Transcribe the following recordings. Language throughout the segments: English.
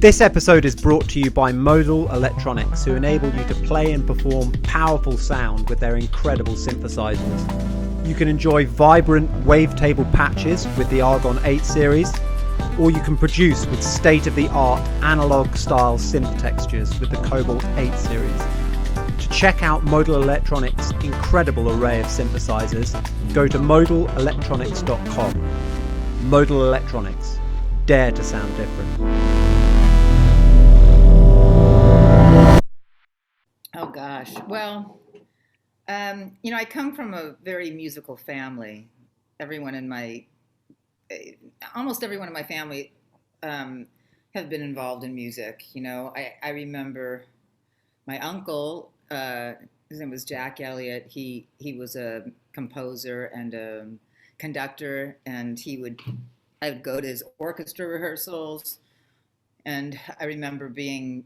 This episode is brought to you by Modal Electronics, who enable you to play and perform powerful sound with their incredible synthesizers. You can enjoy vibrant wavetable patches with the Argon 8 series, or you can produce with state-of-the-art analog-style synth textures with the Cobalt 8 series. To check out Modal Electronics' incredible array of synthesizers, go to modalelectronics.com. Modal Electronics. Dare to sound different. Oh gosh. Well, I come from a very musical family. Almost everyone in my family have been involved in music. I remember my uncle, his name was Jack Elliott. He was a composer and a conductor, and I would go to his orchestra rehearsals, and I remember being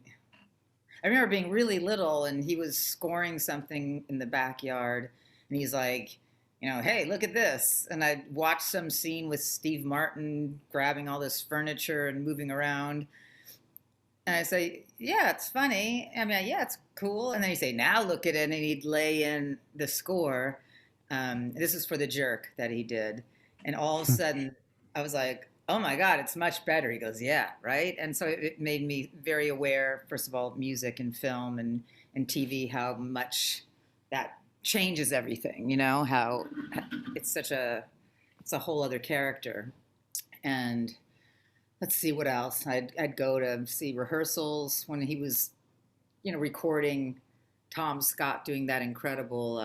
really little, and he was scoring something in the backyard, and he's like, hey, look at this. And I'd watch some scene with Steve Martin grabbing all this furniture and moving around. And I say, yeah, it's funny. I mean, yeah, it's cool. And then he'd say, now look at it. And he'd lay in the score. This is for The Jerk that he did. And all of a sudden, I was like, oh my God, it's much better. He goes, yeah, right? And so it made me very aware, first of all, music and film and TV, how much that changes everything, how it's a whole other character. And let's see what else. I'd go to see rehearsals when he was, recording Tom Scott doing that incredible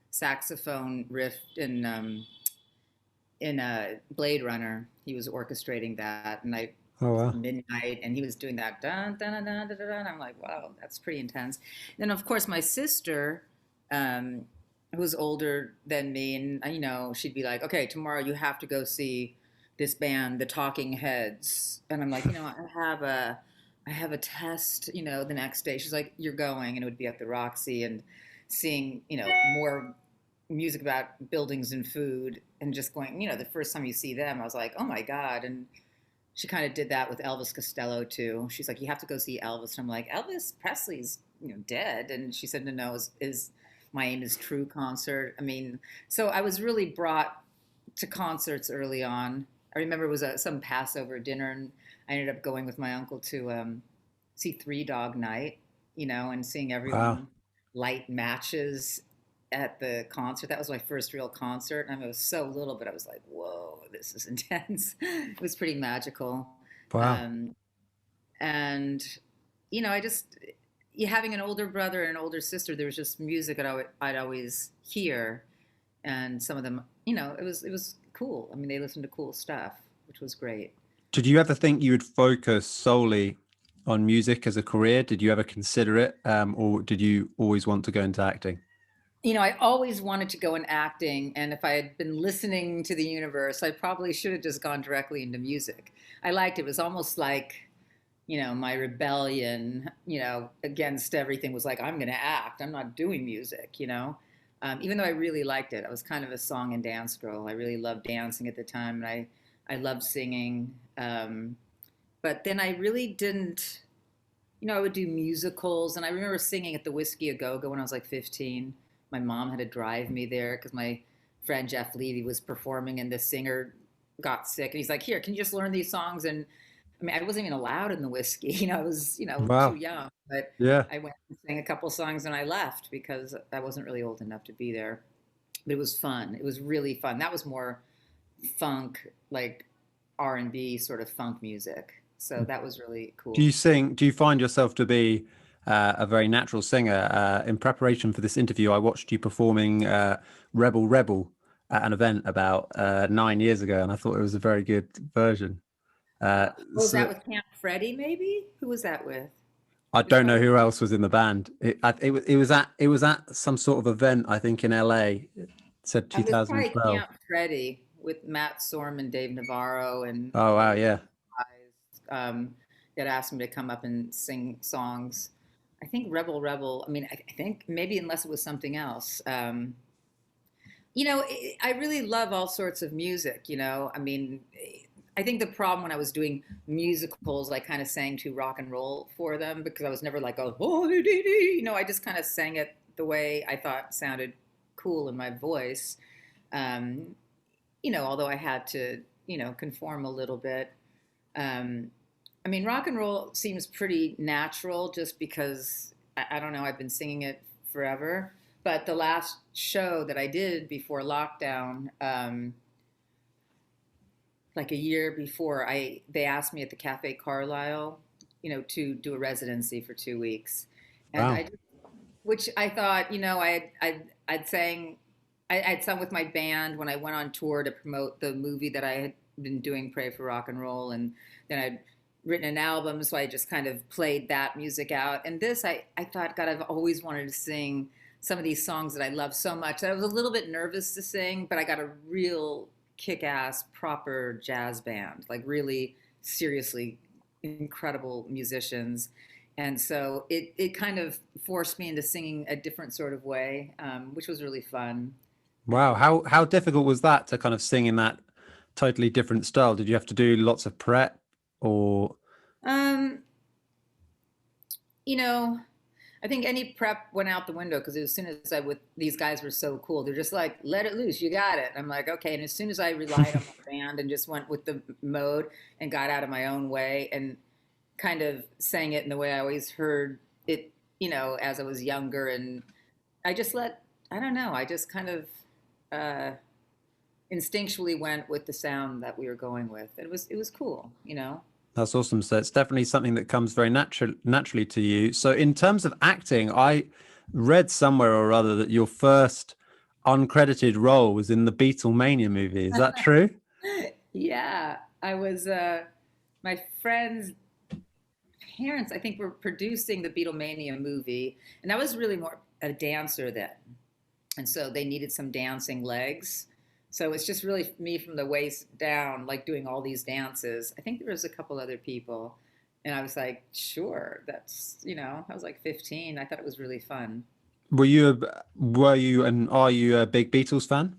saxophone riff in Blade Runner. He was orchestrating that, and midnight, and he was doing that dun dun dun dun dun dun. And I'm like, wow, that's pretty intense. Then of course my sister, who was older than me, and she'd be like, okay, tomorrow you have to go see this band, the Talking Heads, and I'm like, I have a test, the next day. She's like, you're going, and it would be at the Roxy, and seeing, more music about buildings and food, and just going, the first time you see them, I was like, oh my God. And she kind of did that with Elvis Costello too. She's like, you have to go see Elvis. And I'm like, Elvis Presley's, dead. And she said, no, is My Aim Is True concert. I mean, so I was really brought to concerts early on. I remember it was some Passover dinner, and I ended up going with my uncle to see Three Dog Night, and seeing everyone light matches at the concert. That was my first real concert. I was so little, but I was like, whoa, this is intense. It was pretty magical. Wow. And, having an older brother and an older sister, there was just music that I'd always hear. And some of them, it was cool. I mean, they listened to cool stuff, which was great. Did you ever think you would focus solely on music as a career? Did you ever consider it? Or did you always want to go into acting? I always wanted to go in acting, and if I had been listening to the universe, I probably should have just gone directly into music. I liked it. It was almost like, my rebellion, against everything was like, I'm going to act. I'm not doing music, even though I really liked it. I was kind of a song and dance girl. I really loved dancing at the time, and I loved singing. But then I really didn't, I would do musicals, and I remember singing at the Whiskey A Go-Go when I was like 15. My mom had to drive me there because my friend Jeff Levy was performing, and the singer got sick. And he's like, here, can you just learn these songs? And I mean, I wasn't even allowed in the Whiskey. I was, Wow. too young. But Yeah. I went and sang a couple songs, and I left because I wasn't really old enough to be there. But it was fun. It was really fun. That was more funk, like R&B sort of funk music. So that was really cool. Do you find yourself to be a very natural singer? In preparation for this interview, I watched you performing Rebel Rebel at an event about 9 years ago, and I thought it was a very good version. Was that with Camp Freddy, maybe? Who was that with? I don't know who else was in the band. It was at some sort of event, I think, in LA. It said It was probably 2012. Camp Freddy with Matt Sorm and Dave Navarro and Oh wow, yeah. guys that asked me to come up and sing songs. I think Rebel Rebel. I mean, I think maybe unless it was something else. I really love all sorts of music. I mean, I think the problem when I was doing musicals, I kind of sang too rock and roll for them because I was never like, oh, dee, dee, dee. I just kind of sang it the way I thought sounded cool in my voice. Um, although I had to, conform a little bit. Um, I mean, rock and roll seems pretty natural just because I don't know, I've been singing it forever. But the last show that I did before lockdown, like a year before, they asked me at the Cafe Carlisle, to do a residency for 2 weeks, and Wow. which I thought, I'd sang, I'd sung with my band when I went on tour to promote the movie that I had been doing, Pray for Rock and Roll, and then I'd written an album, so I just kind of played that music out. And this, I thought, God, I've always wanted to sing some of these songs that I love so much that I was a little bit nervous to sing, but I got a real kick-ass proper jazz band, like really seriously incredible musicians. And so it kind of forced me into singing a different sort of way, which was really fun. Wow. How difficult was that to kind of sing in that totally different style? Did you have to do lots of prep or? Um, you know, I think any prep went out the window because as soon as these guys were so cool. They're just like, let it loose, you got it. I'm like, okay. And as soon as I relied on my band and just went with the mode and got out of my own way and kind of sang it in the way I always heard it, as I was younger. And I just I don't know, I just kind of uh, instinctually went with the sound that we were going with. It was cool. That's awesome. So it's definitely something that comes very naturally to you. So in terms of acting, I read somewhere or other that your first uncredited role was in the Beatlemania movie. Is that true? Yeah, I was my friend's parents, I think, were producing the Beatlemania movie, and I was really more a dancer then, and so they needed some dancing legs. So it's just really me from the waist down, like doing all these dances. I think there was a couple other people, and I was like, sure, I was like 15. I thought it was really fun. Were you and are you a big Beatles fan?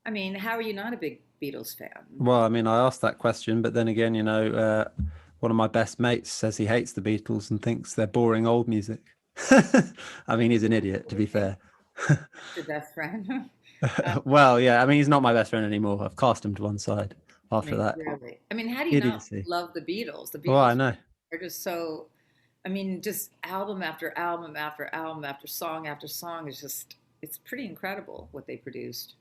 I mean, how are you not a big Beatles fan? Well, I mean, I asked that question, but then again, one of my best mates says he hates the Beatles and thinks they're boring old music. I mean, he's an idiot, to be fair. Your best friend? Well, yeah, I mean, he's not my best friend anymore. I've cast him to one side I after mean, that really. I mean, how do you not idiocy. love the Beatles? The Well, I Beatles know. are just so, I mean, just album after album after album after song is just, it's pretty incredible what they produced.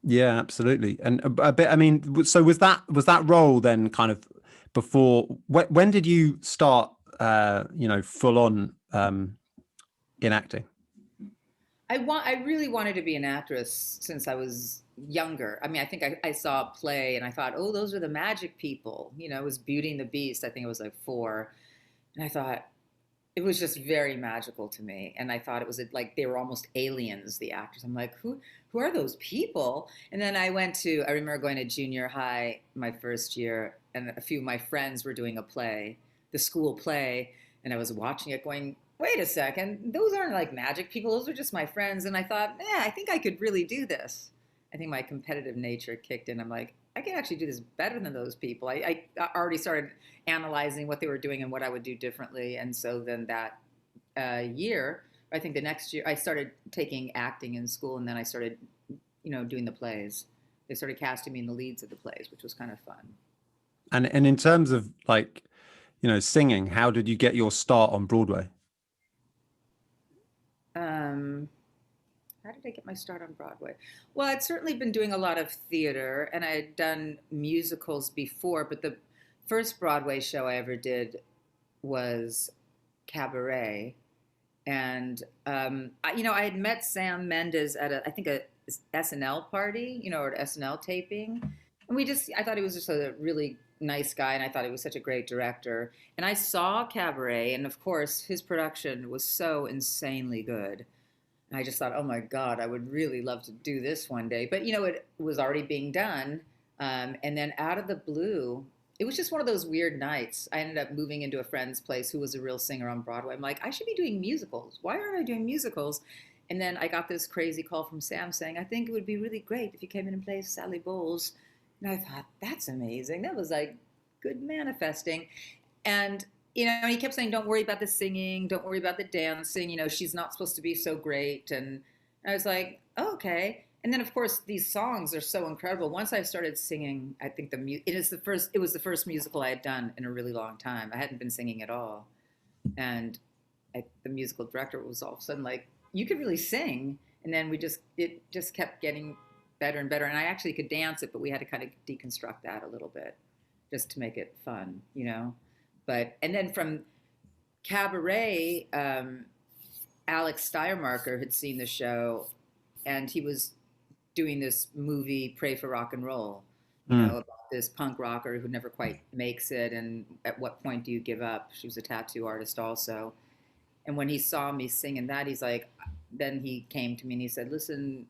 Yeah, absolutely. And a bit, I mean, so was that role then kind of before, when did you start, full on in acting? I really wanted to be an actress since I was younger. I mean, I think I saw a play and I thought, oh, those are the magic people. It was Beauty and the Beast. I think it was like four. And I thought, it was just very magical to me, and I thought it was like they were almost aliens, the actors. I'm like, who are those people? And then I remember going to junior high my first year, and a few of my friends were doing a play, the school play, and I was watching it going, wait a second, those aren't like magic people, those are just my friends. And I thought, yeah, I think I could really do this. I think my competitive nature kicked in. I'm like, I can actually do this better than those people. I already started analyzing what they were doing and what I would do differently. And so then that year, I think the next year, I started taking acting in school, and then I started, doing the plays. They started casting me in the leads of the plays, which was kind of fun. And in terms of like, singing, how did you get your start on Broadway? Um, how did I get my start on Broadway? Well, I'd certainly been doing a lot of theater, and I had done musicals before, but the first Broadway show I ever did was Cabaret. And I had met Sam Mendes at I think a SNL party, or an SNL taping, and I thought he was just a really nice guy, and I thought he was such a great director. And I saw Cabaret, and of course, his production was so insanely good. And I just thought, oh my God, I would really love to do this one day. But it was already being done, and then out of the blue, it was just one of those weird nights. I ended up moving into a friend's place who was a real singer on Broadway. I'm like, I should be doing musicals. Why aren't I doing musicals? And then I got this crazy call from Sam saying, I think it would be really great if you came in and played Sally Bowles, And I thought, that's amazing. That was like good manifesting. And, he kept saying, don't worry about the singing, don't worry about the dancing. She's not supposed to be so great. And I was like, oh, okay. And then, of course, these songs are so incredible. Once I started singing, I think it was the first musical I had done in a really long time. I hadn't been singing at all. And the musical director was all of a sudden like, you could really sing. And then it just kept getting better and better. And I actually could dance it, but we had to kind of deconstruct that a little bit just to make it fun. And then from Cabaret, Alex Steyermarker had seen the show, and he was doing this movie, Pray for Rock and Roll, about this punk rocker who never quite makes it, and at what point do you give up? She was a tattoo artist also. And when he saw me singing that, then he came to me and he said, listen,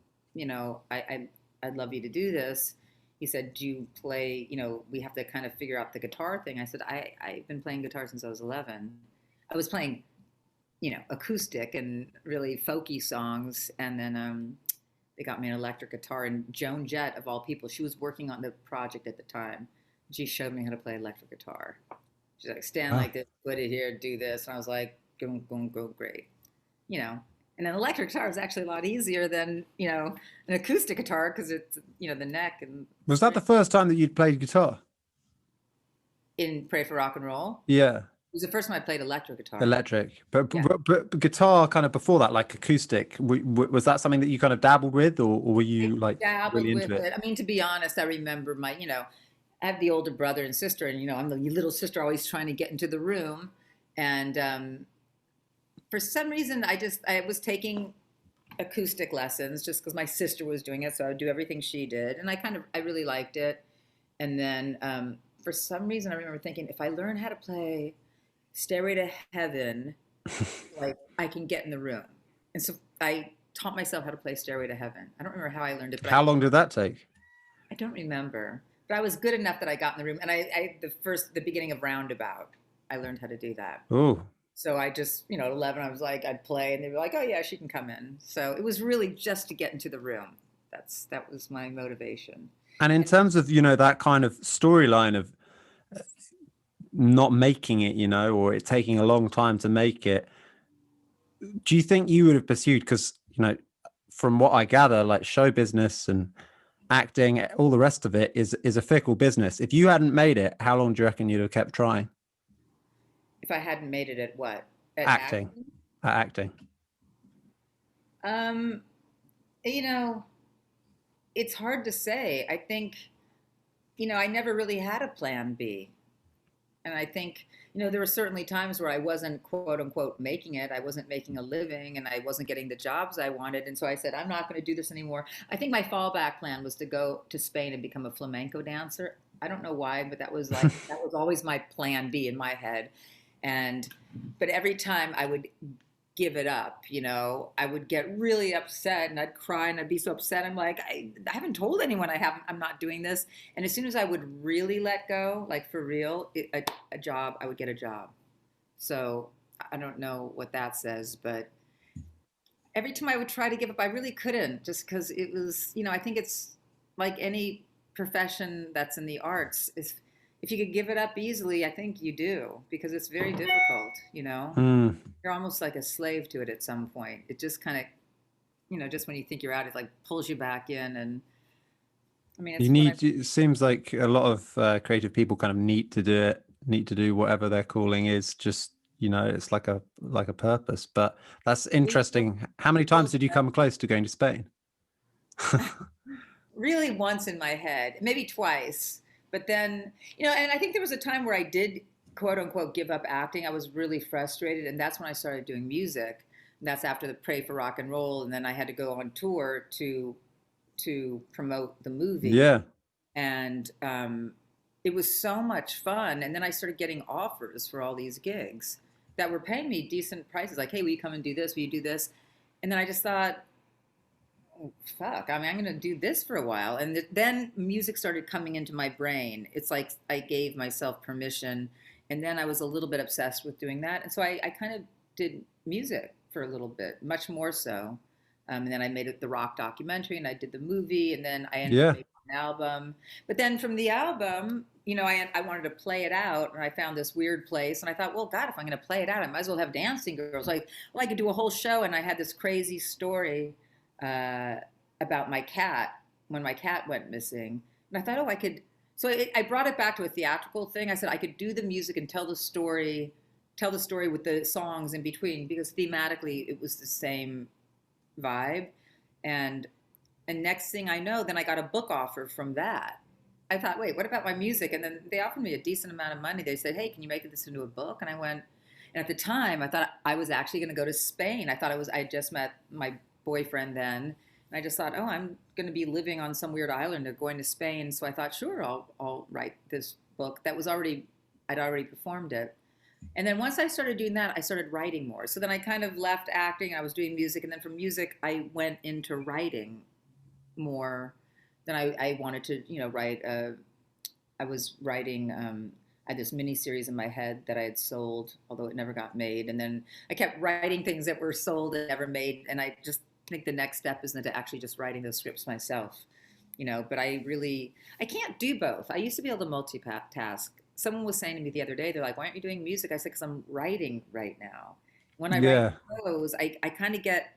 I'd love you to do this. He said, do you play, we have to kind of figure out the guitar thing. I said, I've been playing guitar since I was 11. I was playing, acoustic and really folky songs. And then they got me an electric guitar. And Joan Jett, of all people, she was working on the project at the time. She showed me how to play electric guitar. She's like, stand like this, put it here, do this. And I was like, go, great. And an electric guitar is actually a lot easier than, an acoustic guitar because it's, the neck. And Was that the first time that you'd played guitar? in Pray for Rock and Roll. Yeah. It was the first time I played electric guitar. Electric. But, Yeah. but guitar kind of before that, like acoustic, was that something that you kind of dabbled with, or were you like dabbled really with into it? I mean, to be honest, I remember I have the older brother and sister, and, I'm the little sister always trying to get into the room. And for some reason, I was taking acoustic lessons just because my sister was doing it, so I would do everything she did, and I really liked it. And then for some reason, I remember thinking, if I learn how to play Stairway to Heaven, like I can get in the room. And so I taught myself how to play Stairway to Heaven. I don't remember how I learned it, but How long did that take? I don't remember. But I was good enough that I got in the room, and the beginning of Roundabout, I learned how to do that. Oh, So I just, at 11, I was like, I'd play, and they'd be like, oh, yeah, she can come in. So it was really just to get into the room. That was my motivation. and in terms of, that kind of storyline of not making it, or it taking a long time to make it, do you think you would have pursued, because, from what I gather, like show business and acting, all the rest of it is a fickle business. If you hadn't made it, how long do you reckon you'd have kept trying? If I hadn't made it at what? At Acting. At acting. It's hard to say. I think, I never really had a plan B. And I think, there were certainly times where I wasn't, quote unquote, making it. I wasn't making a living, and I wasn't getting the jobs I wanted. And so I said, I'm not going to do this anymore. I think my fallback plan was to go to Spain and become a flamenco dancer. I don't know why, but that was always my plan B in my head. But every time I would give it up, I would get really upset, and I'd cry, and I'd be so upset. I'm like, I haven't told anyone I'm not doing this. And as soon as I would really let go, like for real, a job, I would get a job. So I don't know what that says, but every time I would try to give up, I really couldn't, just because it was, I think it's like any profession that's in the arts. If you could give it up easily, I think you do, because it's very difficult, You're almost like a slave to it at some point. It just kind of, just when you think you're out, it like pulls you back in. And I mean, it seems like a lot of creative people kind of need to do whatever their calling is. Just, it's like a purpose. But that's interesting. How many times did you come close to going to Spain? Really once in my head, maybe twice. But then, and I think there was a time where I did, quote unquote, give up acting. I was really frustrated. And that's when I started doing music. And that's after the Pray for Rock and Roll. And then I had to go on tour to promote the movie. Yeah. And it was so much fun. And then I started getting offers for all these gigs that were paying me decent prices. Like, hey, will you come and do this? Will you do this? And then I just thought, fuck, I mean, I'm going to do this for a while. And then music started coming into my brain. It's like I gave myself permission. And then I was a little bit obsessed with doing that. And so I kind of did music for a little bit, much more so. And then I made it the rock documentary, and I did the movie. And then I ended up making an album. But then from the album, I wanted to play it out, and I found this weird place, and I thought, well, God, if I'm going to play it out, I might as well have dancing girls. Like, well, I could do a whole show, and I had this crazy story uh, about my cat when my cat went missing, and I thought, oh, I could. So I brought it back to a theatrical thing. I said I could do the music and tell the story with the songs in between, because thematically it was the same vibe. And next thing I know, then I got a book offer from that. I thought, wait, what about my music? And then they offered me a decent amount of money. They said, hey, can you make this into a book? And I went, and at the time I thought I was actually going to go to Spain. I had just met my boyfriend then. And I just thought, oh, I'm going to be living on some weird island or going to Spain. So I thought, sure, I'll write this book. I'd already performed it. And then once I started doing that, I started writing more. So then I kind of left acting. I was doing music. And then from music, I went into writing more than I wanted to, write. I was writing, I had this mini series in my head that I had sold, although it never got made. And then I kept writing things that were sold and never made. And I just think the next step is into actually just writing those scripts myself, but I can't do both. I used to be able to multitask. Someone was saying to me the other day, they're like, why aren't you doing music? I said, because I'm writing right now. When I write shows, I kind of get,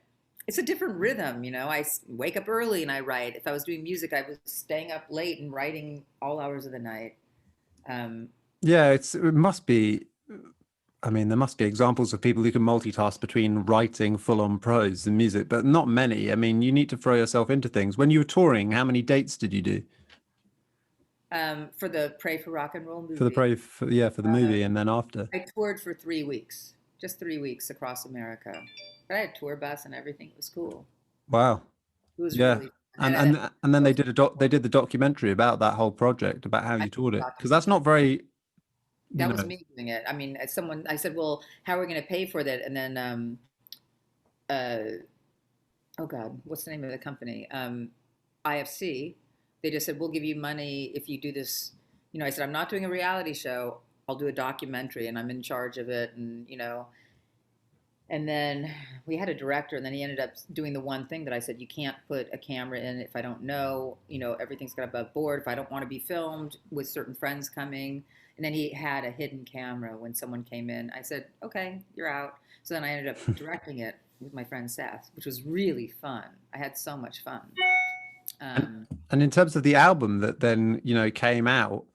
it's a different rhythm, I wake up early and I write. If I was doing music, I was staying up late and writing all hours of the night. Yeah, it must be, I mean, there must be examples of people who can multitask between writing full-on prose and music, but not many. I mean, you need to throw yourself into things. When you were touring, how many dates did you do? For the Pray for Rock and Roll movie. For the movie, and then after? I toured for 3 weeks, just 3 weeks across America. But I had a tour bus and everything. It was cool. Wow. It was really fun. And then they did the documentary about that whole project, about how you toured it, because that's not very. That was me doing it. I mean, I said, well, how are we going to pay for that? And then, oh God, what's the name of the company? IFC. They just said, we'll give you money if you do this. I said, I'm not doing a reality show. I'll do a documentary, and I'm in charge of it. And, and then we had a director, and then he ended up doing the one thing that I said, you can't put a camera in if I don't know, everything's got above board. If I don't want to be filmed with certain friends coming. And then he had a hidden camera when someone came in. I said, okay, you're out. So then I ended up directing it with my friend Seth, which was really fun. I had so much fun. And in terms of the album that then, came out,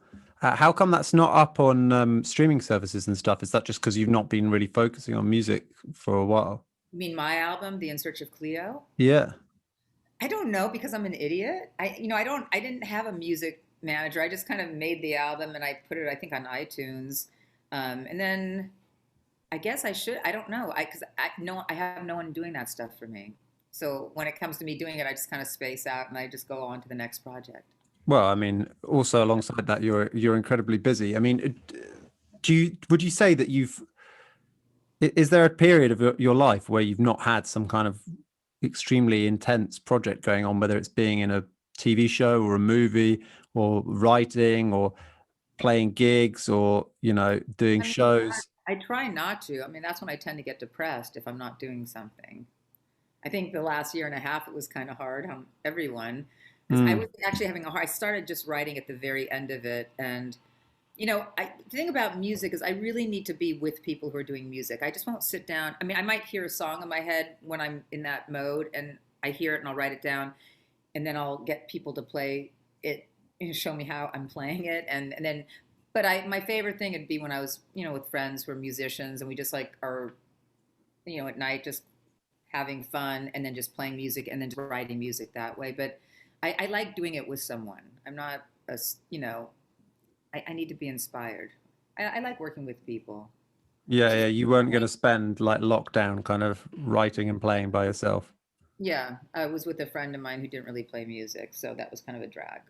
how come that's not up on streaming services and stuff? Is that just because you've not been really focusing on music for a while? You mean my album, The In Search of Cleo? Yeah. I don't know, because I'm an idiot. I didn't have a music manager. I just kind of made the album and I put it, I think, on iTunes. And then I guess I should, I don't know. Because I have no one doing that stuff for me. So when it comes to me doing it, I just kind of space out and I just go on to the next project. Well, I mean, also alongside that, you're incredibly busy. I mean, would you say that is there a period of your life where you've not had some kind of extremely intense project going on, whether it's being in a TV show or a movie or writing or playing gigs or, doing shows? I try not to. I mean, that's when I tend to get depressed if I'm not doing something. I think the last year and a half, it was kind of hard on everyone. I was actually having I started just writing at the very end of it. And, the thing about music is I really need to be with people who are doing music. I just won't sit down. I mean, I might hear a song in my head when I'm in that mode and I hear it and I'll write it down and then I'll get people to play it and show me how I'm playing it. And then, but my favorite thing would be when I was, with friends who are musicians and we just are, at night just having fun and then just playing music and then just writing music that way. But I like doing it with someone. I'm not, I need to be inspired. I like working with people. Yeah, you weren't going to spend lockdown kind of writing and playing by yourself. Yeah, I was with a friend of mine who didn't really play music, so that was kind of a drag.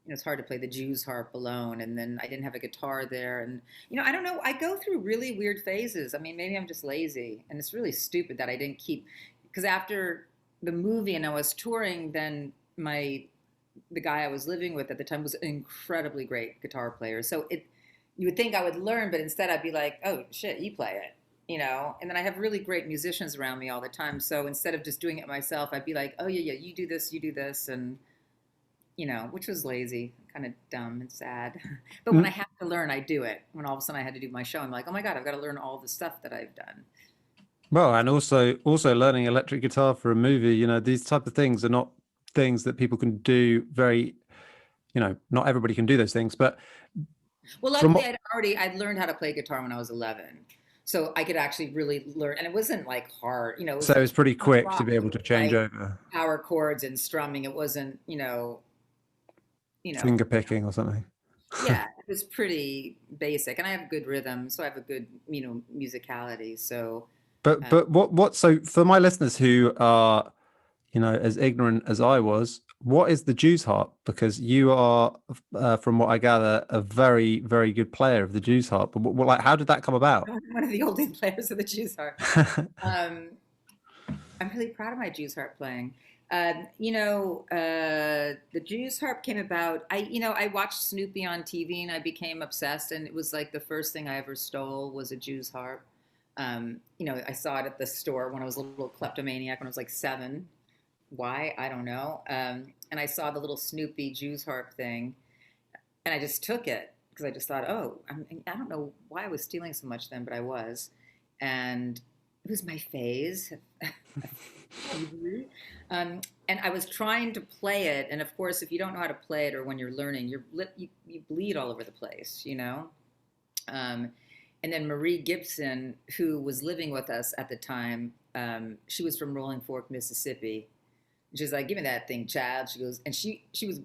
It's hard to play the Jew's harp alone, and then I didn't have a guitar there. And, I don't know, I go through really weird phases. I mean, maybe I'm just lazy, and it's really stupid that I didn't because after the movie and I was touring, then the guy I was living with at the time was an incredibly great guitar player. So you would think I would learn, but instead I'd be like, oh shit, you play it, and then I have really great musicians around me all the time. So instead of just doing it myself, I'd be like, oh yeah, you do this. And which was lazy, kind of dumb and sad. But when I have to learn, I do it. When all of a sudden I had to do my show, I'm like, oh my God, I've got to learn all the stuff that I've done. Well, and also learning electric guitar for a movie, these type of things are not things that people can do very, not everybody can do those things. But Well, from luckily what, I'd learned how to play guitar when I was 11. So I could actually really learn, and it wasn't like hard, it was so like it's pretty punk quick to rock, be able to change like over, power chords and strumming. It wasn't, finger picking or something. yeah, it was pretty basic. And I have good rhythm, so I have a good, musicality. So, But uh, what so for my listeners who are, as ignorant as I was, what is the Jews harp? Because you are, from what I gather, a very, very good player of the Jews harp. But like, how did that come about? one of the oldest players of the Jews harp. Um, I'm really proud of my Jews harp playing. The Jews harp came about. I watched Snoopy on TV and I became obsessed. And it was like the first thing I ever stole was a Jews harp. I saw it at the store when I was a little kleptomaniac when I was like 7. Why? I don't know. And I saw the little Snoopy Jews harp thing, and I just took it because I just thought, oh, I don't know why I was stealing so much then, but I was, and it was my phase. And I was trying to play it, and of course, if you don't know how to play it or when you're learning, you bleed all over the place. Um, and then Marie Gibson, who was living with us at the time, she was from Rolling Fork, Mississippi. She's like, give me that thing, child. She goes, and she was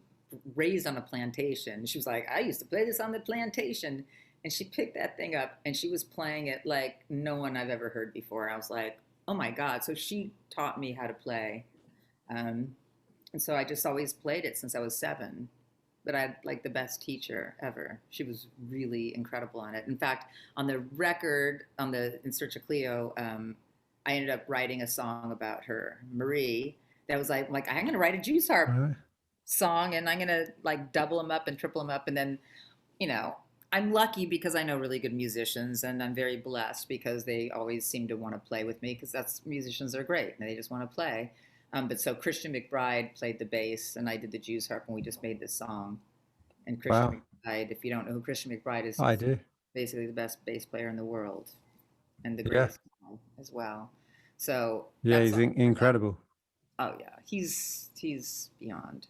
raised on a plantation. She was like, I used to play this on the plantation. And she picked that thing up and she was playing it like no one I've ever heard before. I was like, oh my God. So she taught me how to play. And so I just always played it since I was 7. But I had like the best teacher ever. She was really incredible on it. In fact, on the record, on the In Search of Cleo, I ended up writing a song about her, Marie. That was like I'm gonna write a Jews harp Right. song, and I'm gonna like double them up and triple them up, and then, you know, I'm lucky because I know really good musicians, and I'm very blessed because they always seem to want to play with me because that's musicians are great and they just want to play. But so Christian McBride played the bass, and I did the Jews harp, and we just made this song. And Wow. Christian McBride, if you don't know who Christian McBride is, I he's do. basically the best bass player in the world and the Yeah. greatest as well. So Yeah, that's he's all. incredible. Oh yeah, he's beyond.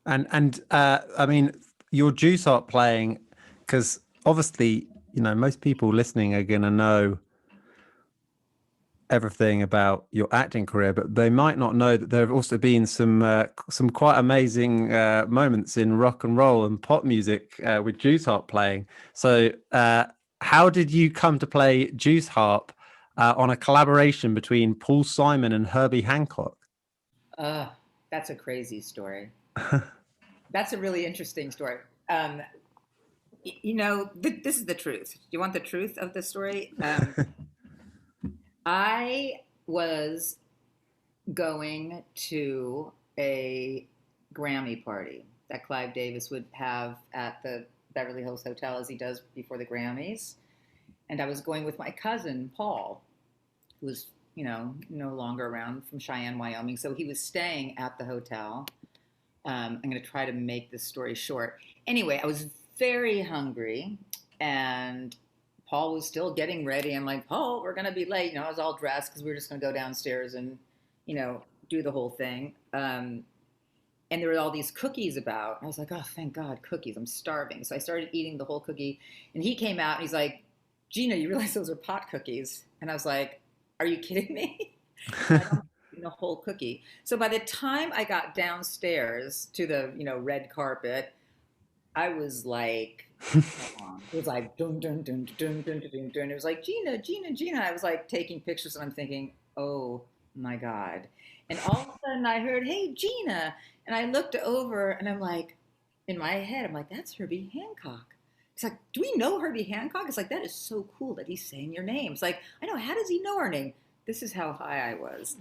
And I mean, your juice art playing, because obviously, most people listening are going to know everything about your acting career, but they might not know that there have also been some quite amazing moments in rock and roll and pop music with juice harp playing. So, how did you come to play juice harp on a collaboration between Paul Simon and Herbie Hancock? Uh, that's a crazy story. That's a really interesting story. Um, this is the truth. Do you want the truth of the story? I was going to a Grammy party that Clive Davis would have at the Beverly Hills Hotel as he does before the Grammys. And I was going with my cousin, Paul, who was, no longer around, from Cheyenne, Wyoming. So he was staying at the hotel. I'm going to try to make this story short. Anyway, I was very hungry, and Paul was still getting ready. I'm like, Paul, we're going to be late. I was all dressed because we were just going to go downstairs and, do the whole thing. And there were all these cookies about. I was like, oh, thank God, cookies. I'm starving. So I started eating the whole cookie. And he came out and he's like, Gina, you realize those are pot cookies? And I was like, are you kidding me? I don't eat the whole cookie. So by the time I got downstairs to the, red carpet, I was like, it was like dun dun dun dun dun dun dun dun. It was like Gina, Gina, Gina. I was like taking pictures, and I'm thinking, oh my God. And all of a sudden, I heard, "Hey, Gina," and I looked over, and I'm like, in my head, I'm like, that's Herbie Hancock. It's like, do we know Herbie Hancock? It's like, that is so cool that he's saying your name. It's like, I know. How does he know our name? This is how high I was.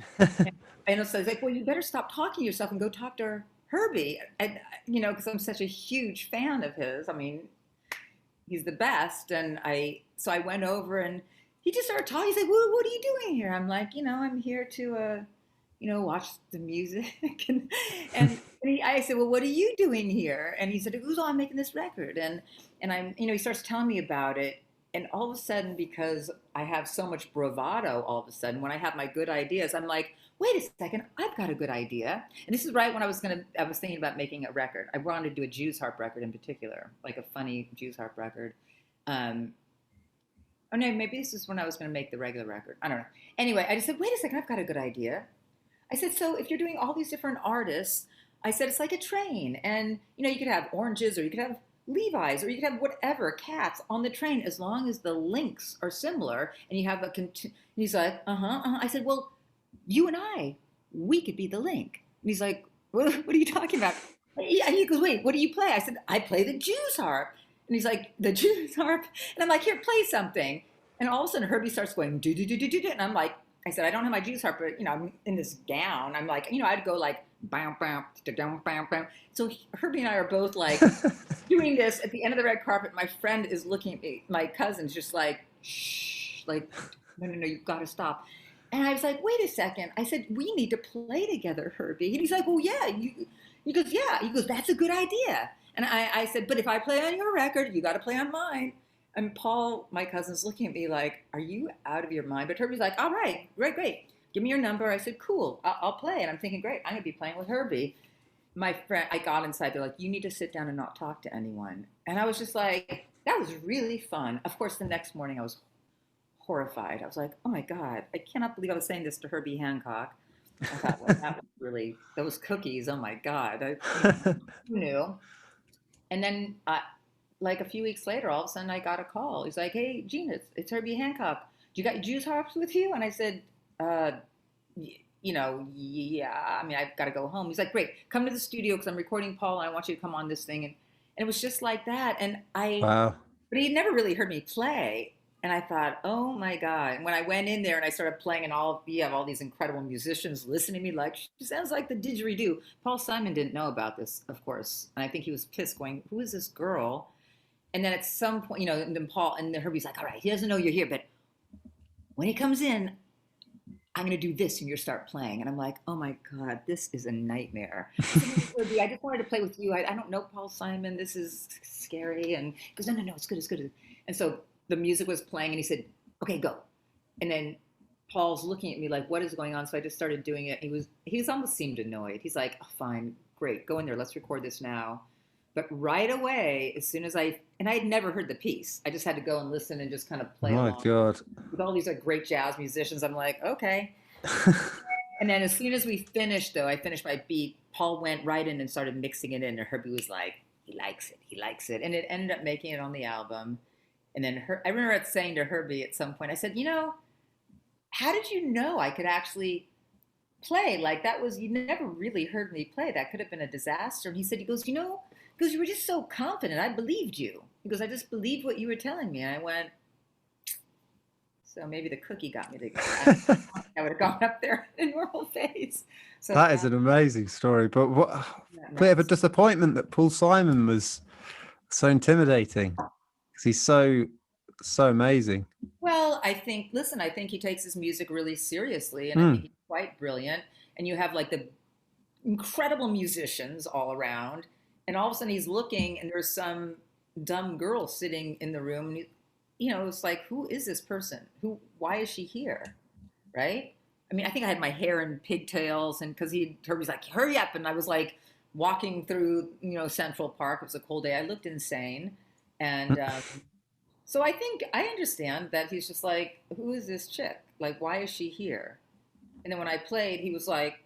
And so I was like, well, you better stop talking to yourself and go talk to Herbie. And, because I'm such a huge fan of his. I mean, he's the best. And so I went over and he just started talking. He's like, well, what are you doing here? I'm like, I'm here to, watch the music. and I said, well, what are you doing here? And he said, oh, I'm making this record. And I'm, he starts telling me about it. And all of a sudden, because I have so much bravado, all of a sudden, when I have my good ideas, I'm like, wait a second, I've got a good idea. And this is right when I was thinking about making a record. I wanted to do a Jews harp record in particular, like a funny Jews harp record. Um, oh no, maybe this is when I was going to make the regular record. I don't know. Anyway, I just said, wait a second, I've got a good idea. I said, so if you're doing all these different artists, I said, it's like a train. And, you could have oranges or you could have Levi's or you could have whatever, cats on the train, as long as the links are similar and you have he's like, I said, well, you and we could be the link. And he's like, what are you talking about? And he goes, wait, what do you play? I said, I play the Jews harp. And he's like, the Jews harp? And I'm like, here, play something. And all of a sudden, Herbie starts going, do, do, do, do, do, do. And I'm like, I said, I don't have my Jews harp, but, I'm in this gown. I'm like, I'd go like, bam, bam, bam, bam, bam. So Herbie and I are both like doing this at the end of the red carpet. My friend is looking at me. My cousin's just like, shh, like, no, you've got to stop. And I was like, wait a second. I said, we need to play together, Herbie. And he's like, well, yeah. He goes, yeah. He goes, that's a good idea. And I said, but if I play on your record, you got to play on mine. And Paul, my cousin's looking at me like, are you out of your mind? But Herbie's like, all right, great. Give me your number. I said, cool, I'll play. And I'm thinking, great, I'm going to be playing with Herbie. My friend, I got inside. They're like, you need to sit down and not talk to anyone. And I was just like, that was really fun. Of course, the next morning I was horrified. I was like, oh my God, I cannot believe I was saying this to Herbie Hancock. I thought, well, that was really, those cookies, oh my God. Who knew? And then like a few weeks later, all of a sudden I got a call. He's like, hey, Gina, it's Herbie Hancock. You got your Jews harps with you? And I said, yeah, I mean, I've got to go home. He's like, great, come to the studio because I'm recording Paul and I want you to come on this thing. And it was just like that. And Wow. But he never really heard me play. And I thought, oh my God. And when I went in there and I started playing and you have all these incredible musicians listening to me like, she sounds like the didgeridoo. Paul Simon didn't know about this, of course. And I think he was pissed going, who is this girl? And then at some point, and then Herbie's like, all right, he doesn't know you're here, but when he comes in, I'm going to do this and you start playing. And I'm like, oh my God, this is a nightmare. I just wanted to play with you. I don't know Paul Simon. This is scary. And he goes, no, it's good. And so the music was playing and he said, okay, go. And then Paul's looking at me like, what is going on? So I just started doing it. He almost seemed annoyed. He's like, oh, fine, great, go in there. Let's record this now. But right away, as soon as I had never heard the piece. I just had to go and listen and just kind of play along. My God. With all these like great jazz musicians. I'm like, okay. And then as soon as we finished, though, I finished my beat, Paul went right in and started mixing it in. And Herbie was like, he likes it. And it ended up making it on the album. And then I remember saying to Herbie at some point, I said, how did you know I could actually play? Like you never really heard me play. That could have been a disaster. And he goes, because you were just so confident. I believed you. He goes, I just believed what you were telling me. And I went, so maybe the cookie got me to go. I would have gone up there in normal face. So that is an amazing story. But what bit of a disappointment that Paul Simon was so intimidating. Because he's so amazing. Well, I think he takes his music really seriously. And I think he's quite brilliant. And you have like the incredible musicians all around. And all of a sudden he's looking and there's some dumb girl sitting in the room. And it's like, who is this person? Why is she here? Right? I mean, I think I had my hair in pigtails and because Herbie's like, hurry up. And I was like walking through, Central Park. It was a cold day. I looked insane. And so I think I understand that he's just like, who is this chick? Like, why is she here? And then when I played, he was like,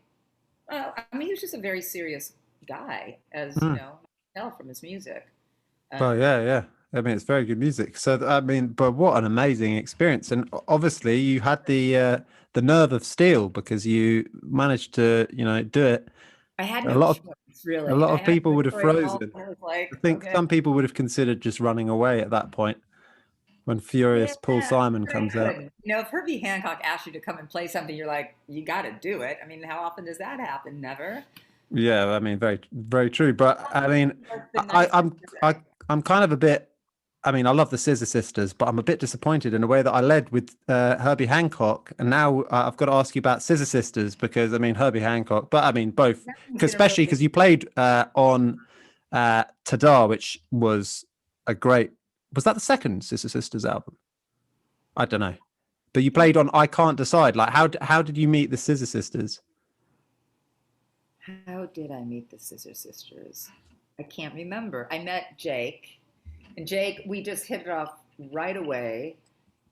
oh, I mean, he was just a very serious guy, as you know, tell from his music. Well, yeah. I mean, it's very good music. So, I mean, but what an amazing experience! And obviously, you had the nerve of steel because you managed to, do it. I had no choice, really. A lot of people would have frozen. Like, I think some people would have considered just running away at that point when furious Paul Simon comes out. If Herbie Hancock asks you to come and play something, you're like, you got to do it. I mean, how often does that happen? Never. Yeah, I mean, very, very true. But I mean, I'm kind of a bit I mean, I love the Scissor Sisters, but I'm a bit disappointed in the way that I led with Herbie Hancock, and now I've got to ask you about Scissor Sisters because I mean Herbie Hancock, but I mean both, Nothing's 'cause gonna especially really. because you played on Tadar, which was a great. Was that the second Scissor Sisters album? I don't know, but you played on I Can't Decide. Like, how did you meet the Scissor Sisters? How did I meet the Scissor Sisters? I can't remember. I met Jake, and Jake, we just hit it off right away.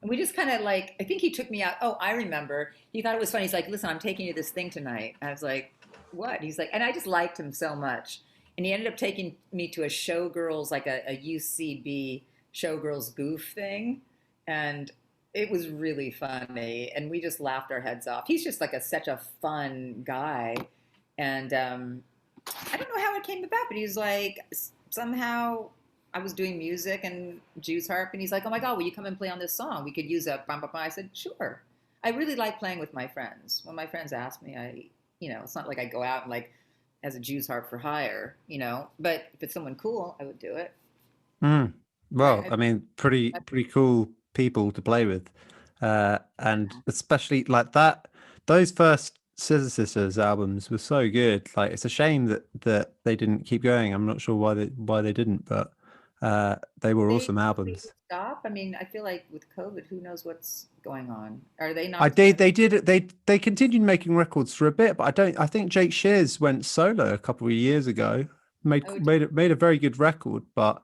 And we just kind of like, I think he took me out. Oh, I remember. He thought it was funny. He's like, listen, I'm taking you to this thing tonight. I was like, what? He's like, and I just liked him so much. And he ended up taking me to a showgirls, like a UCB showgirls goof thing. And it was really funny. And we just laughed our heads off. He's just like such a fun guy. And I don't know how it came about, but he's like, somehow I was doing music and Jew's harp, and he's like, "Oh my God, will you come and play on this song? We could use a bum bum bum." I said, "Sure." I really like playing with my friends. When my friends ask me, it's not like I go out and like as a Jew's harp for hire, But if it's someone cool, I would do it. Mm. Well, I, I mean, pretty cool people to play with, and especially like that. Those first Scissor Sisters albums were so good. Like, it's a shame that they didn't keep going. I'm not sure why they didn't, but they were they awesome they albums. stop. I mean, I feel like with COVID, who knows what's going on? Are they I not? did. They did it. They continued making records for a bit, but I don't. I think Jake Shears went solo a couple of years ago. Made Oh, made a very good record, but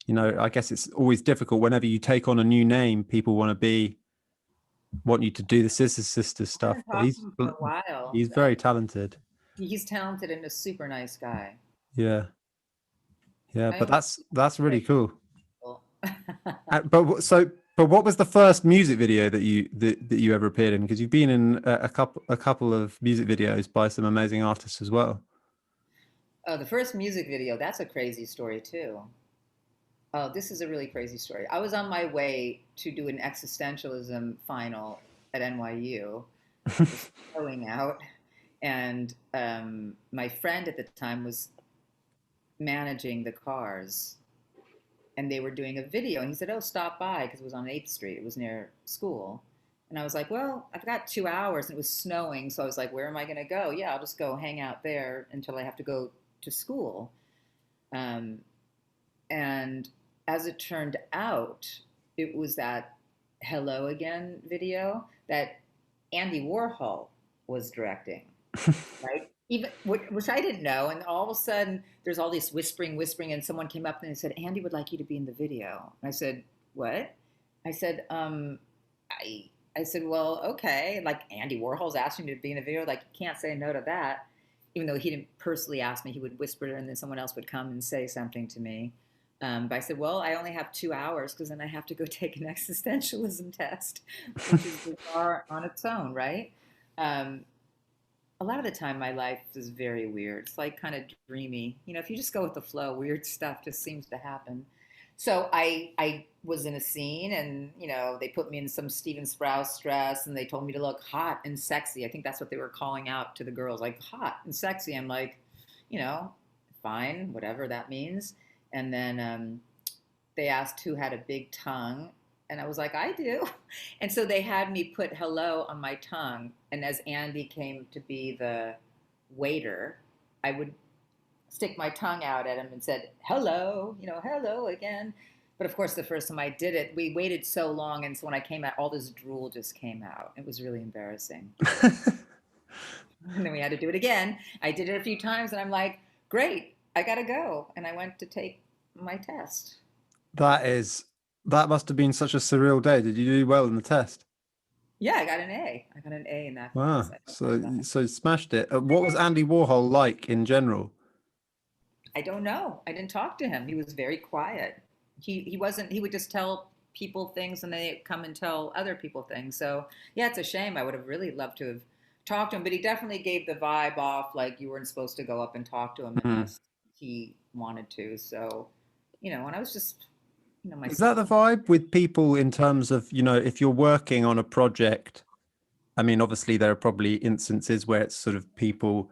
I guess it's always difficult whenever you take on a new name. People want you to do the Scissor Sisters I stuff, haven't but talked to him for a while. he's very talented. He's talented and a super nice guy. Yeah, yeah, I but always that's really cool. feel. But what was the first music video that you ever appeared in? Because you've been in a couple of music videos by some amazing artists as well. Oh, the first music video, that's a crazy story too. Oh, this is a really crazy story. I was on my way to do an existentialism final at NYU. It was going out, and my friend at the time was managing the cars, and they were doing a video. And he said, "Oh, stop by," because it was on 8th Street. It was near school. And I was like, "Well, I've got 2 hours," and it was snowing. So I was like, "Where am I going to go?" "Yeah, I'll just go hang out there until I have to go to school." Um, and as it turned out, it was that Hello Again video that Andy Warhol was directing, right? Even which I didn't know, and all of a sudden there's all this whispering, and someone came up and said, "Andy would like you to be in the video." And I said, "What?" I said, I said, "Well, okay." Like, Andy Warhol's asking me to be in a video, like, you can't say no to that. Even though he didn't personally ask me, he would whisper, and then someone else would come and say something to me. But I said, "Well, I only have 2 hours because then I have to go take an existentialism test," which is bizarre on its own, right? Um, a lot of the time, my life is very weird. It's like kind of dreamy. If you just go with the flow, weird stuff just seems to happen. So I was in a scene, and they put me in some Steven Sprouse dress, and they told me to look hot and sexy. I think that's what they were calling out to the girls, like hot and sexy. I'm like, you know, fine, whatever that means. And then they asked who had a big tongue, and I was like, I do. And so they had me put hello on my tongue, and as Andy came to be the waiter, I would stick my tongue out at him and said, hello, hello again. But of course, the first time I did it, we waited so long. And so when I came out, all this drool just came out. It was really embarrassing. And then we had to do it again. I did it a few times, and I'm like, great, I got to go. And I went to take my test. That must have been such a surreal day. Did you do well in the test? Yeah, I got an A. I got an A in that Wow. class. I So remember that. so you smashed it. What was Andy Warhol like in general? I don't know. I didn't talk to him. He was very quiet. He wasn't. He would just tell people things, and they come and tell other people things. So yeah, it's a shame. I would have really loved to have talked to him, but he definitely gave the vibe off like you weren't supposed to go up and talk to him Mhm. unless he wanted to. So and I was just Is that the vibe with people in terms of, if you're working on a project? I mean, obviously there are probably instances where it's sort of people,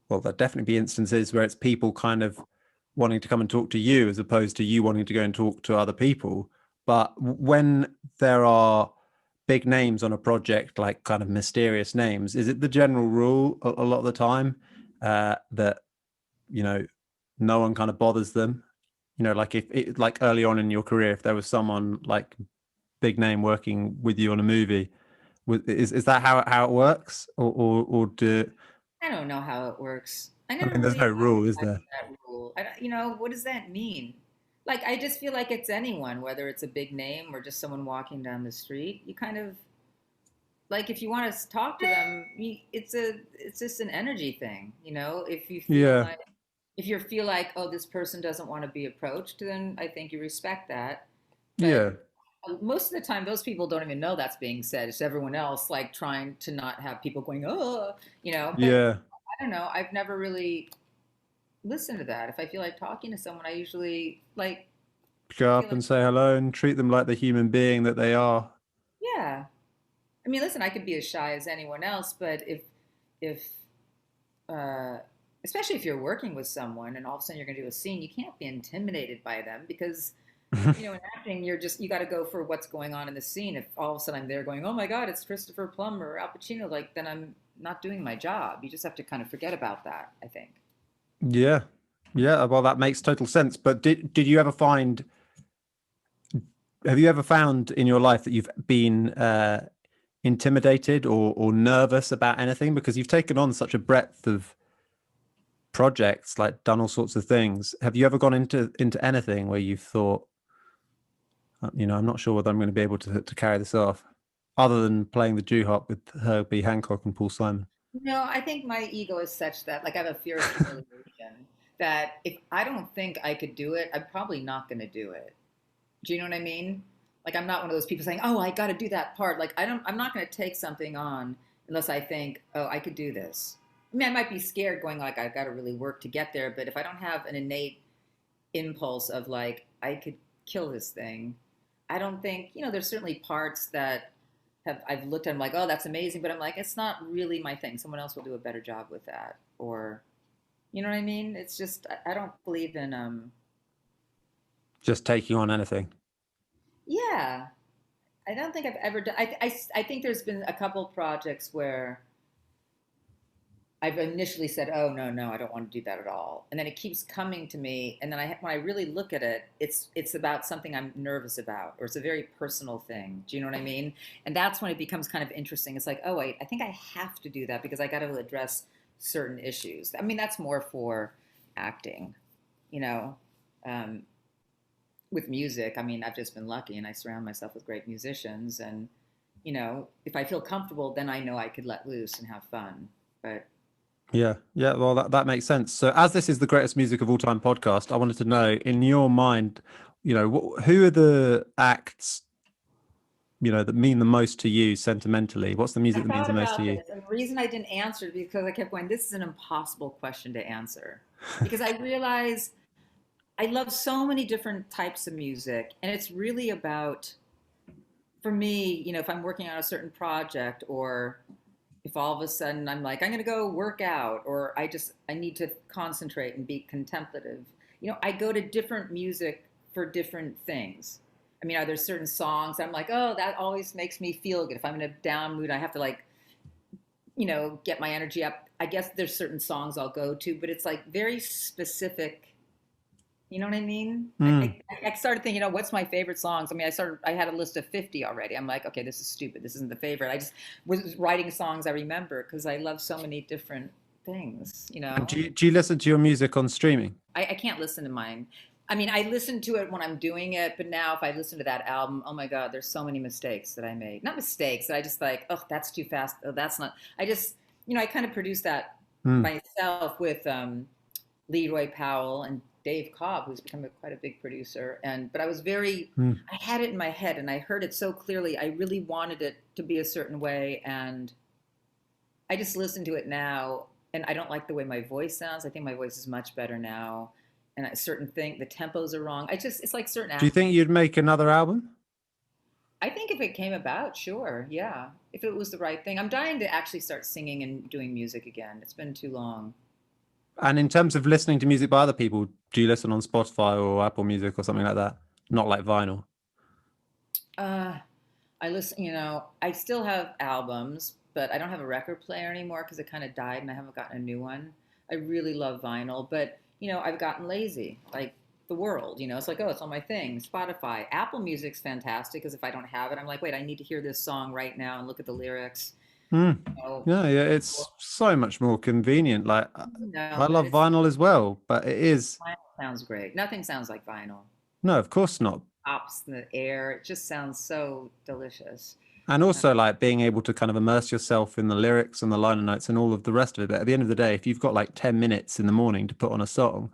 well, there'll definitely be instances where it's people kind of wanting to come and talk to you as opposed to you wanting to go and talk to other people. But when there are big names on a project, like kind of mysterious names, is it the general rule a lot of the time that, you know, no one kind of bothers them? You know, like if it, like early on in your career, if there was someone like big name working with you on a movie, is that how it works, or do I don't know how it works. I I never mean, there's really no rule, is had there? that rule. I don't, you know, what does that mean? Like, I just feel like it's anyone, whether it's a big name or just someone walking down the street. You kind of like if you want to talk to them, it's just an energy thing, you know. Yeah, If you feel like, oh, this person doesn't want to be approached, then I think you respect that. But yeah, most of the time, those people don't even know that's being said. It's everyone else like trying to not have people going, oh, you know. But yeah. I don't know. I've never really listened to that. If I feel like talking to someone, I usually like Go feel up like, and say hello and treat them like the human being that they are. yeah. I mean, listen, I could be as shy as anyone else, but if uh, especially if you're working with someone and all of a sudden you're going to do a scene, you can't be intimidated by them because you know, in acting, you got to go for what's going on in the scene. If all of a sudden I'm there going, oh my God, it's Christopher Plummer or Al Pacino, like then I'm not doing my job. You just have to kind of forget about that, I think. Yeah, yeah. Well, that makes total sense. But did you ever find? Have you ever found in your life that you've been intimidated or nervous about anything because you've taken on such a breadth of projects, like done all sorts of things? Have you ever gone into anything where you've thought, you know, I'm not sure whether I'm going to be able to carry this off, other than playing the Jew harp with Herbie Hancock and Paul Simon? No, I think my ego is such that, like, I have a fear of humiliation that if I don't think I could do it, I'm probably not going to do it. Do you know what I mean? Like, I'm not one of those people saying, "Oh, I got to do that part." Like, I'm not going to take something on unless I think, "Oh, I could do this." I mean, I might be scared going like I've got to really work to get there, but if I don't have an innate impulse of like I could kill this thing, I don't think, you know, there's certainly parts that have I've looked at them like, "Oh, that's amazing," but I'm like, it's not really my thing. Someone else will do a better job with that, or you know what I mean? It's just I don't believe in Just taking on anything. yeah. I don't think I've ever done. I think there's been a couple projects where I've initially said, "Oh no, no, I don't want to do that at all," and then it keeps coming to me, and then when I really look at it, it's about something I'm nervous about, or it's a very personal thing. Do you know what I mean? And that's when it becomes kind of interesting. It's like, oh wait, I think I have to do that because I got to address certain issues. I mean, that's more for acting, you know. Um, with music, I mean, I've just been lucky and I surround myself with great musicians. And, you know, if I feel comfortable, then I know I could let loose and have fun. But Yeah, yeah. Well, that makes sense. So, as this is the greatest music of all time podcast, I wanted to know, in your mind, you know, who are the acts, you know, that mean the most to you sentimentally? What's the I music that means thought the most to about you? this. And the reason I didn't answer is because I kept going, this is an impossible question to answer. Because I realize I love so many different types of music. And it's really about, for me, you know, if I'm working on a certain project or if all of a sudden I'm like, I'm going to go work out, or I need to concentrate and be contemplative. You know, I go to different music for different things. I mean, are there certain songs I'm like, oh, that always makes me feel good. If I'm in a down mood, I have to like, you know, get my energy up. I guess there's certain songs I'll go to, but it's like very specific. You know what I mean? Mm. I started thinking, you know, what's my favorite songs? I mean, I had a list of 50 already. I'm like, okay, this is stupid. This isn't the favorite. I just was writing songs I remember because I love so many different things, you And know? do you listen to your music on streaming? I can't listen to mine. I mean, I listen to it when I'm doing it, but now if I listen to that album, oh my God, there's so many mistakes that I made. Not mistakes that I just like, oh, that's too fast. Oh, that's not. I just, you know, I kind of produced that Mm. myself with Leroy Powell and Dave Cobb, who's become quite a big producer. But I was Mm. I had it in my head and I heard it so clearly. I really wanted it to be a certain way. And I just listen to it now and I don't like the way my voice sounds. I think my voice is much better now. And a certain thing, the tempos are wrong. It's like certain Do you acting. think you'd make another album? I think if it came about, sure. Yeah. If it was the right thing. I'm dying to actually start singing and doing music again. It's been too long. And in terms of listening to music by other people, do you listen on Spotify or Apple Music or something like that? Not like vinyl. Uh, I listen, I still have albums, but I don't have a record player anymore because it kind of died and I haven't gotten a new one. I really love vinyl, but I've gotten lazy, like the world. It's like, oh, it's on my thing. Spotify, Apple Music's fantastic because if I don't have it, I'm like, wait, I need to hear this song right now and look at the lyrics. Mm. You know, Yeah, yeah, it's so much more convenient. Like I but love vinyl as well, but it is vinyl sounds great. Nothing sounds like vinyl. no, of course not. Pops in the air. It just sounds so delicious. And also like being able to kind of immerse yourself in the lyrics and the liner notes and all of the rest of it. But at the end of the day, if you've got like 10 minutes in the morning to put on a song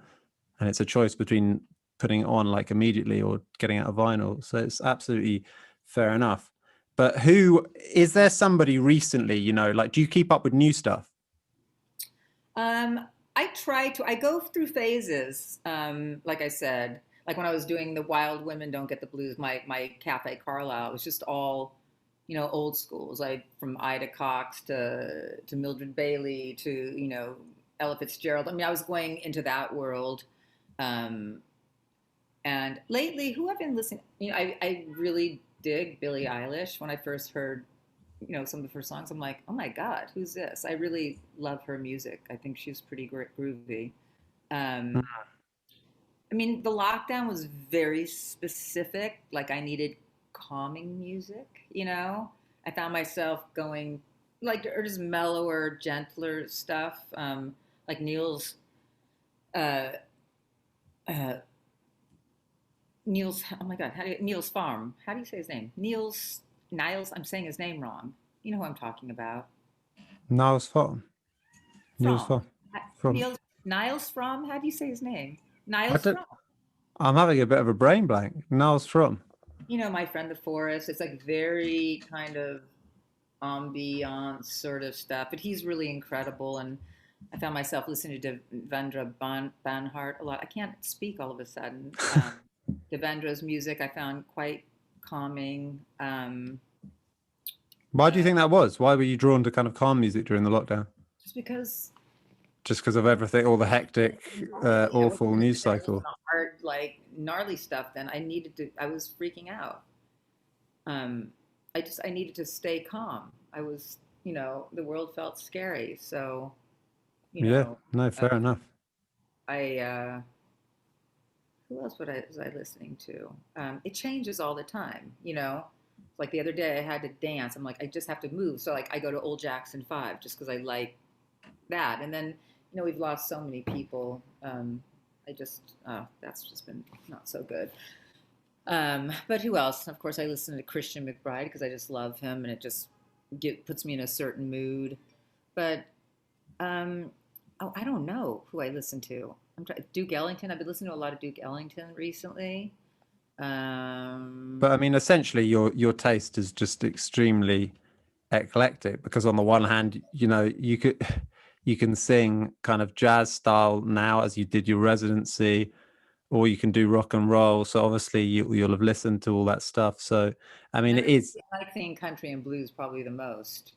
and it's a choice between putting it on like immediately or getting out of vinyl. So it's absolutely fair enough. But who is there somebody recently, like do you keep up with new stuff? Um, I go through phases. Like I said, like when I was doing the Wild Women Don't Get the Blues, my Cafe Carlisle, it was just all, old schools, like from Ida Cox to Mildred Bailey to, Ella Fitzgerald. I mean, I was going into that world. Um, and lately, who I've been listening, I really dig Billie Eilish. When I first heard, some of her songs, I'm like, oh my God, who's this? I really love her music. I think she's pretty groovy. Um, I mean, the lockdown was very specific. Like I needed calming music, I found myself going like, or just mellower, gentler stuff. Like Neil's, uh, uh, oh my God, Neil's Farm. How do you say his name? Niles, I'm saying his name wrong. You know who I'm talking about. Niles Farm. Niles From. Farm. From Niles from? How do you say his name? I Niles don't from. I'm having a bit of a brain blank. Niles from. My friend the forest. It's like very kind of ambient sort of stuff, but he's really incredible. And I found myself listening to Devendra Banhart a lot. I can't speak all of a sudden. Devendra's music I found quite calming. Why do you think that was? Why were you drawn to kind of calm music during the lockdown? Just because Just because of everything, all the hectic, I awful wasn't news listening cycle. to hard, like gnarly stuff. Then I was freaking out. Um, I needed to stay calm. The world felt scary. So, you Yeah, know, no, uh, fair enough. who else was I listening to? It changes all the time. Like the other day I had to dance. I'm like, I just have to move. So like I go to Old Jackson 5 just because I like that. And then, we've lost so many people. That's just been not so good. But who else? Of course, I listen to Christian McBride because I just love him and it just puts me in a certain mood. But I don't know who I listen to. Duke Ellington. I've been listening to a lot of Duke Ellington recently. But I mean, essentially, your taste is just extremely eclectic because on the one hand, you can sing kind of jazz style now as you did your residency, or you can do rock and roll. So obviously, you'll have listened to all that stuff. So I mean, And it is. I like singing country and blues probably the most.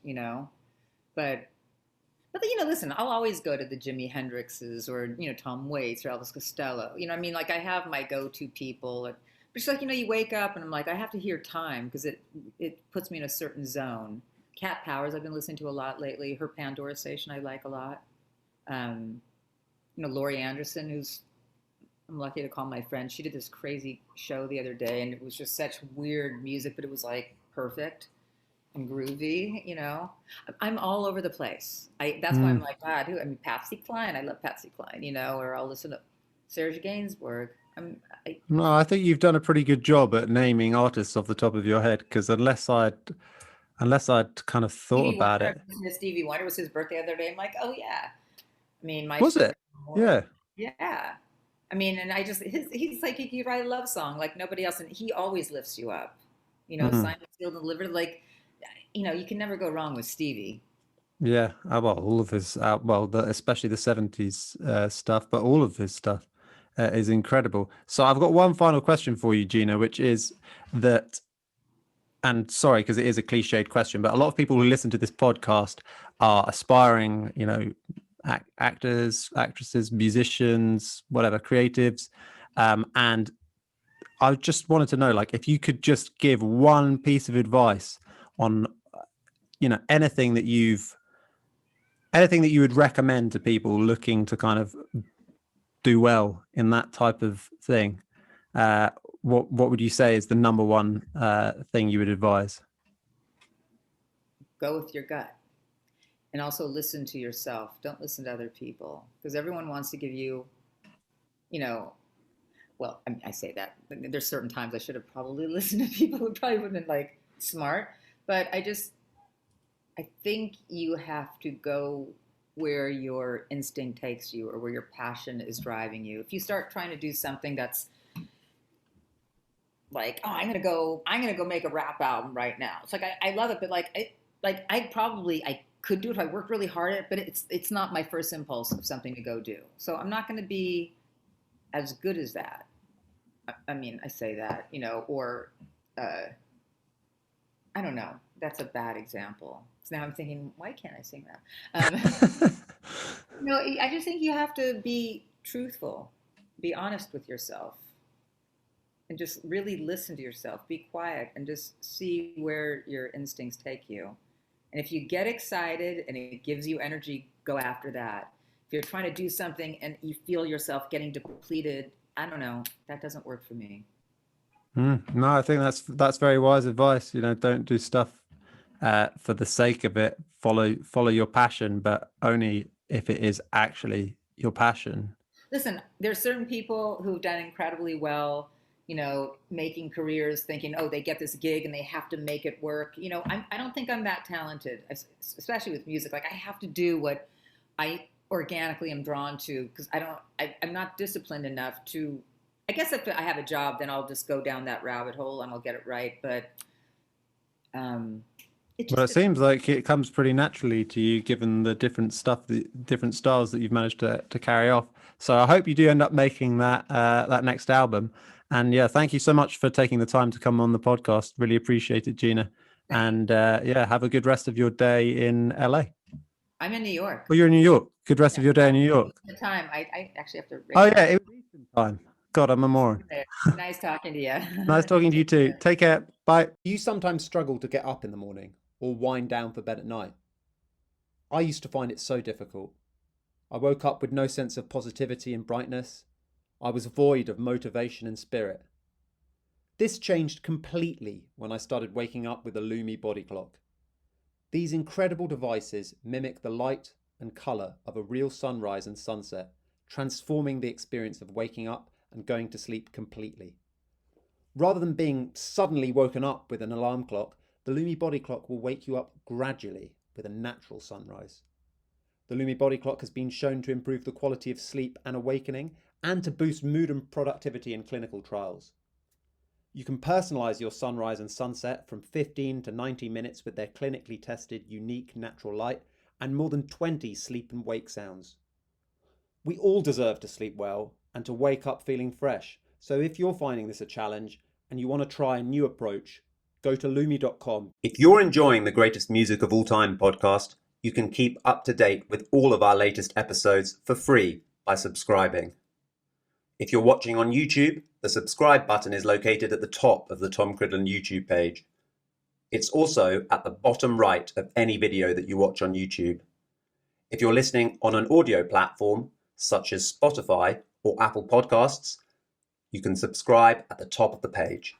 But listen, I'll always go to the Jimi Hendrixes or Tom Waits or Elvis Costello. I mean, like I have my go-to people. But it's like you wake up and I'm like I have to hear time because it puts me in a certain zone. Cat Powers I've been listening to a lot lately. Her Pandora Station I like a lot. Um, Laurie Anderson, who's I'm lucky to call my friend. She did this crazy show the other day, and it was just such weird music, but it was like perfect and groovy. I'm all over the place. That's why I'm Mm. like, God, I mean, Patsy Cline. I love Patsy Cline. Or I'll listen to Serge Gainsbourg. No, I think you've done a pretty good job at naming artists off the top of your head. Because unless I'd kind of thought Stevie about Wonder. it, Stevie Wonder was his birthday the other day. I'm like, oh yeah. I mean, my was it? favorite. Yeah. Yeah. I mean, and he's like he could write a love song like nobody else, and he always lifts you up. Mhm. Simon Field delivered like, you can never go wrong with Stevie. Yeah, well, all of his, especially the 70s stuff, but all of his stuff is incredible. So I've got one final question for you, Gina, which is that, and sorry, because it is a cliched question, but a lot of people who listen to this podcast are aspiring, actors, actresses, musicians, whatever, creatives. And I just wanted to know, like, if you could just give one piece of advice on, anything that you would recommend to people looking to kind of do well in that type of thing. What would you say is the number one thing you would advise? Go with your gut. And also listen to yourself. Don't listen to other people. Because everyone wants to give you, well, I say that. There's certain times I should have probably listened to people who probably would have been like smart. But I think you have to go where your instinct takes you or where your passion is driving you. If you start trying to do something that's like, oh, I'm gonna go make a rap album right now. It's like I love it, but I could do it if I worked really hard at it, but it's not my first impulse of something to go do. So I'm not gonna be as good as that. I mean, I say that, or I don't know. That's a bad example. So now I'm thinking, why can't I sing that? I just think you have to be truthful, be honest with yourself, and just really listen to yourself. Be quiet and just see where your instincts take you. And if you get excited and it gives you energy, go after that. If you're trying to do something and you feel yourself getting depleted, I don't know, that doesn't work for me. No, I think that's very wise advice. Don't do stuff for the sake of it. Follow your passion, but only if it is actually your passion. Listen, there's certain people who've done incredibly well, making careers thinking, oh, they get this gig and they have to make it work. I don't think I'm that talented, especially with music. Like, I have to do what I organically am drawn to, because I'm not disciplined enough to. I guess if I have a job, then I'll just go down that rabbit hole and I'll get it right. But it seems like it comes pretty naturally to you, given the different styles that you've managed to carry off. So I hope you do end up making that next album. And yeah, thank you so much for taking the time to come on the podcast. Really appreciate it, Gina. And have a good rest of your day in LA. I'm in New York. Well, you're in New York. Good rest of your day in New York. The time I actually have to. Oh yeah, it was Eastern time. God, I'm a moron. Nice talking to you. Nice talking to you too. Take care. Bye. Do you sometimes struggle to get up in the morning or wind down for bed at night? I used to find it so difficult. I woke up with no sense of positivity and brightness. I was void of motivation and spirit. This changed completely when I started waking up with a Lumi body clock. These incredible devices mimic the light and colour of a real sunrise and sunset, transforming the experience of waking up and going to sleep completely. Rather than being suddenly woken up with an alarm clock, the Lumi body clock will wake you up gradually with a natural sunrise. The Lumi body clock has been shown to improve the quality of sleep and awakening and to boost mood and productivity in clinical trials. You can personalise your sunrise and sunset from 15 to 90 minutes with their clinically tested unique natural light and more than 20 sleep and wake sounds. We all deserve to sleep well and to wake up feeling fresh. So if you're finding this a challenge and you want to try a new approach, go to lumi.com. If you're enjoying the Greatest Music of All Time podcast, you can keep up to date with all of our latest episodes for free by subscribing. If you're watching on YouTube, the subscribe button is located at the top of the Tom Cridland YouTube page. It's also at the bottom right of any video that you watch on YouTube. If you're listening on an audio platform, such as Spotify or Apple Podcasts, you can subscribe at the top of the page.